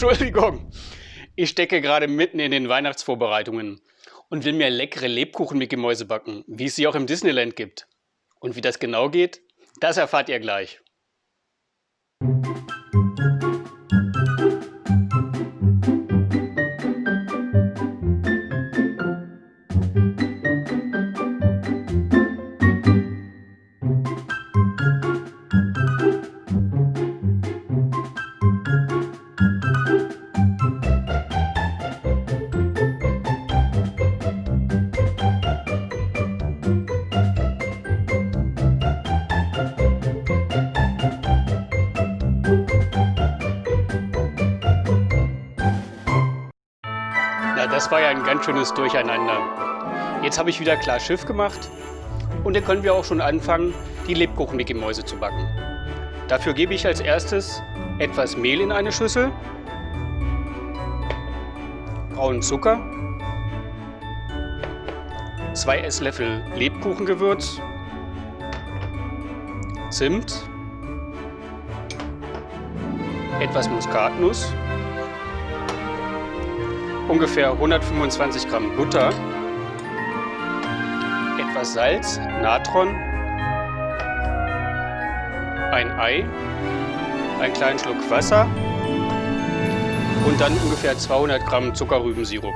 Entschuldigung, ich stecke gerade mitten in den Weihnachtsvorbereitungen und will mir leckere Lebkuchen-Mickey-Mäuse backen, wie es sie auch im Disneyland gibt. Und wie das genau geht, das erfahrt ihr gleich. Na, das war ja ein ganz schönes Durcheinander. Jetzt habe ich wieder klar Schiff gemacht und dann können wir auch schon anfangen, die Lebkuchen-Mickey-Mäuse zu backen. Dafür gebe ich als erstes etwas Mehl in eine Schüssel, braunen Zucker, 2 Esslöffel Lebkuchengewürz, Zimt, etwas Muskatnuss, ungefähr 125 Gramm Butter, etwas Salz, Natron, ein Ei, einen kleinen Schluck Wasser und dann ungefähr 200 Gramm Zuckerrübensirup.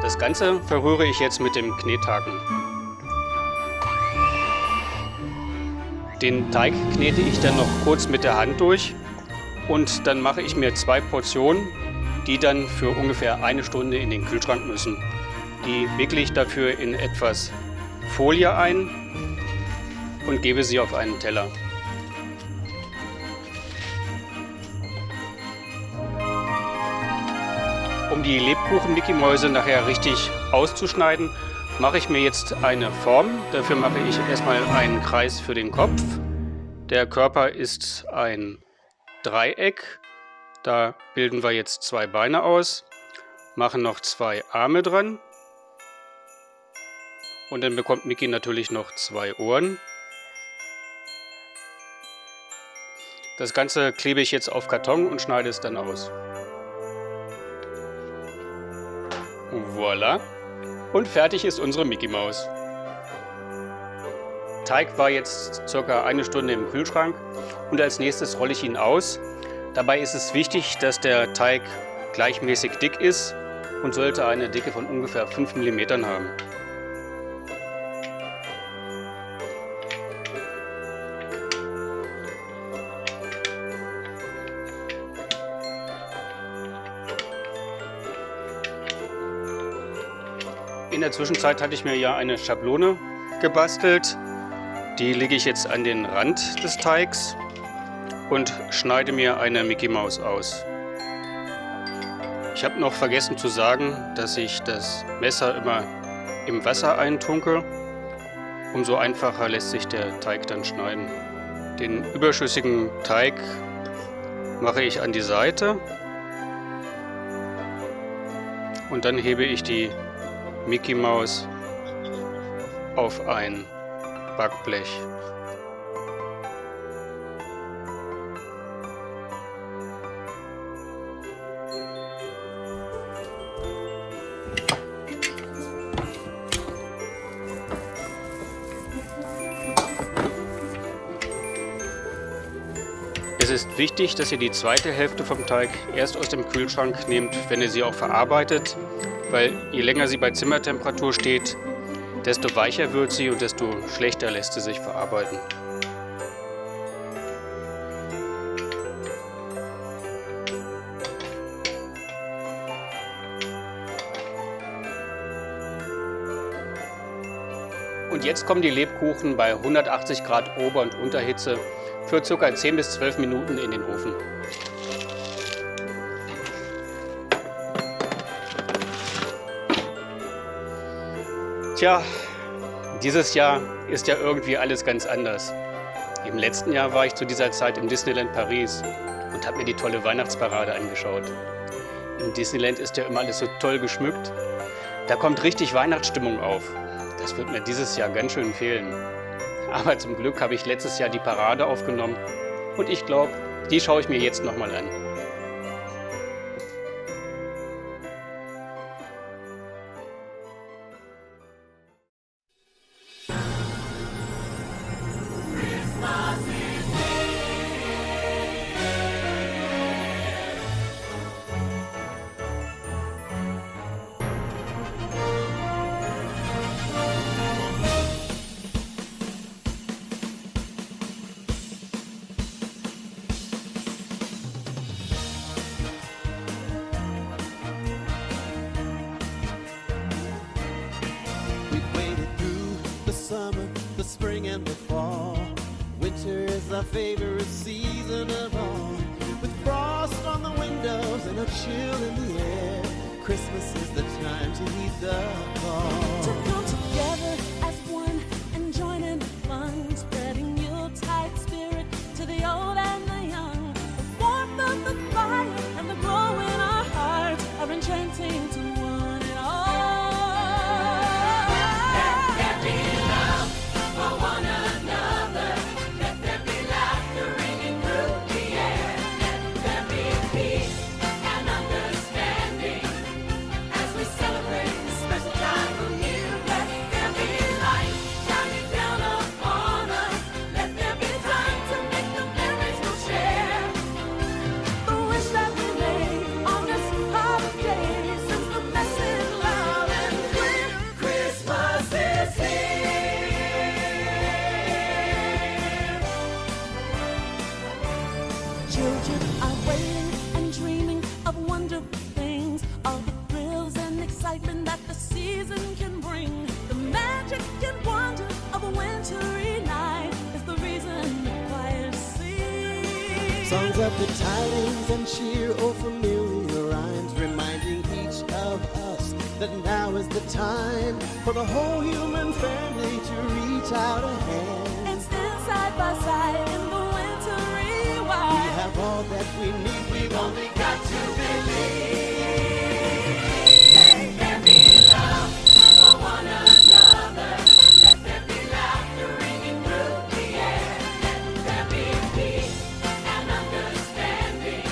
Das Ganze verrühre ich jetzt mit dem Knethaken. Den Teig knete ich dann noch kurz mit der Hand durch und dann mache ich mir 2 Portionen, die dann für ungefähr 1 Stunde in den Kühlschrank müssen. Die wickle ich dafür in etwas Folie ein und gebe sie auf einen Teller. Um die Lebkuchen-Mickey-Mäuse nachher richtig auszuschneiden, mache ich mir jetzt eine Form. Dafür mache ich erstmal einen Kreis für den Kopf. Der Körper ist ein Dreieck. Da bilden wir jetzt 2 Beine aus, machen noch 2 Arme dran. Und dann bekommt Mickey natürlich noch 2 Ohren. Das Ganze klebe ich jetzt auf Karton und schneide es dann aus. Voilà. Und fertig ist unsere Mickey Maus. Teig war jetzt ca. 1 Stunde im Kühlschrank und als nächstes rolle ich ihn aus. Dabei ist es wichtig, dass der Teig gleichmäßig dick ist und sollte eine Dicke von ungefähr 5 mm haben. In der Zwischenzeit hatte ich mir ja eine Schablone gebastelt. Die lege ich jetzt an den Rand des Teigs und schneide mir eine Mickey Maus aus. Ich habe noch vergessen zu sagen, dass ich das Messer immer im Wasser eintunke. Umso einfacher lässt sich der Teig dann schneiden. Den überschüssigen Teig mache ich an die Seite und dann hebe ich die Mickey Maus auf ein Backblech. Es ist wichtig, dass ihr die zweite Hälfte vom Teig erst aus dem Kühlschrank nehmt, wenn ihr sie auch verarbeitet, weil je länger sie bei Zimmertemperatur steht, desto weicher wird sie und desto schlechter lässt sie sich verarbeiten. Und jetzt kommen die Lebkuchen bei 180 Grad Ober- und Unterhitze für ca. 10 bis 12 Minuten in den Ofen. Tja, dieses Jahr ist ja irgendwie alles ganz anders. Im letzten Jahr war ich zu dieser Zeit im Disneyland Paris und habe mir die tolle Weihnachtsparade angeschaut. Im Disneyland ist ja immer alles so toll geschmückt. Da kommt richtig Weihnachtsstimmung auf. Das wird mir dieses Jahr ganz schön fehlen. Aber zum Glück habe ich letztes Jahr die Parade aufgenommen und ich glaube, die schaue ich mir jetzt nochmal an. The spring and the fall. Winter is our favorite season of all. With frost on the windows and a chill in the air, Christmas is the time to heed the call. To come together as one and join in the fun, spreading Yuletide spirit to the old and the young. The warmth of the fire and the glow in our hearts are enchanting to one and all. Children are waiting and dreaming of wonderful things, all the thrills and excitement that the season can bring. The magic and wonder of a wintry night is the reason the choir sings. Songs of good tidings and cheer, oh familiar rhymes, reminding each of us that now is the time for the whole human family to reach out a hand And stand side by side in the wintry wild. We have all that we need, we've only got to believe. Let there be love for one another. Let there be laughter ringing through the air. Let there be peace and understanding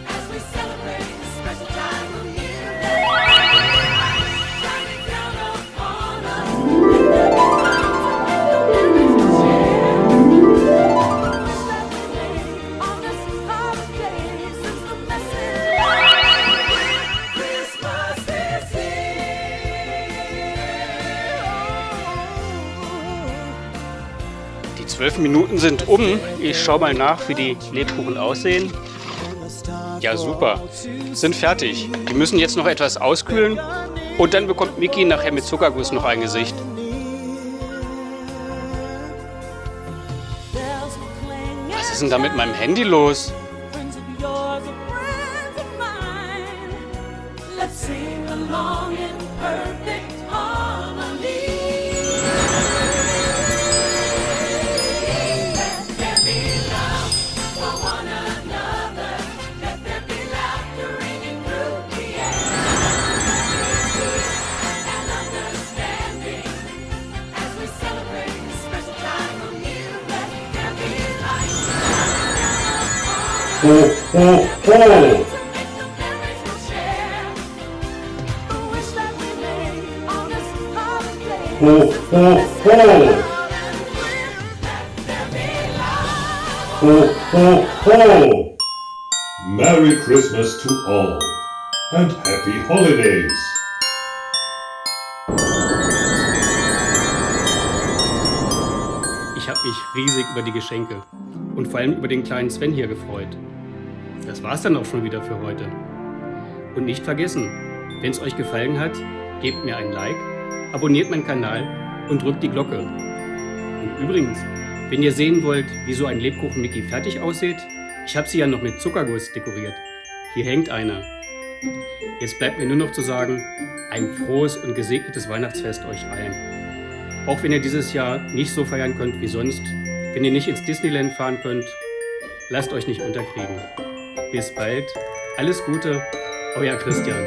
as we celebrate this special time of year. Let there be light shining down upon us. Let there be time to make the memories we share. Wish that we made on this holiday since the message Christmas is here. Die 12 Minuten sind um. Ich schaue mal nach, wie die Lebkuchen aussehen. Ja, super. Sind fertig. Die müssen jetzt noch etwas auskühlen und dann bekommt Mickey nachher mit Zuckerguss noch ein Gesicht. Was ist denn da mit meinem Handy los? Friends of yours are friends of mine. Let's sing along in perfect harmony. Let there be love for one another. Let there be laughter ringing through the air. And understanding as we celebrate this special time of year. Let there be light. Ho, ho, ho! To make the memories we'll share. The wish that we made on this holiday. Ho, ho, ho! Let there be love. Ho, ho, ho! Merry Christmas to all and Happy Holidays! Ich habe mich riesig über die Geschenke und vor allem über den kleinen Sven hier gefreut. Das war's dann auch schon wieder für heute. Und nicht vergessen, wenn es euch gefallen hat, gebt mir ein Like, abonniert meinen Kanal und drückt die Glocke. Und übrigens, wenn ihr sehen wollt, wie so ein Lebkuchen Mickey fertig aussieht, ich habe sie ja noch mit Zuckerguss dekoriert. Hier hängt einer. Jetzt bleibt mir nur noch zu sagen, ein frohes und gesegnetes Weihnachtsfest euch allen. Auch wenn ihr dieses Jahr nicht so feiern könnt wie sonst, wenn ihr nicht ins Disneyland fahren könnt, lasst euch nicht unterkriegen. Bis bald, alles Gute, euer Christian.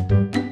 Christmas.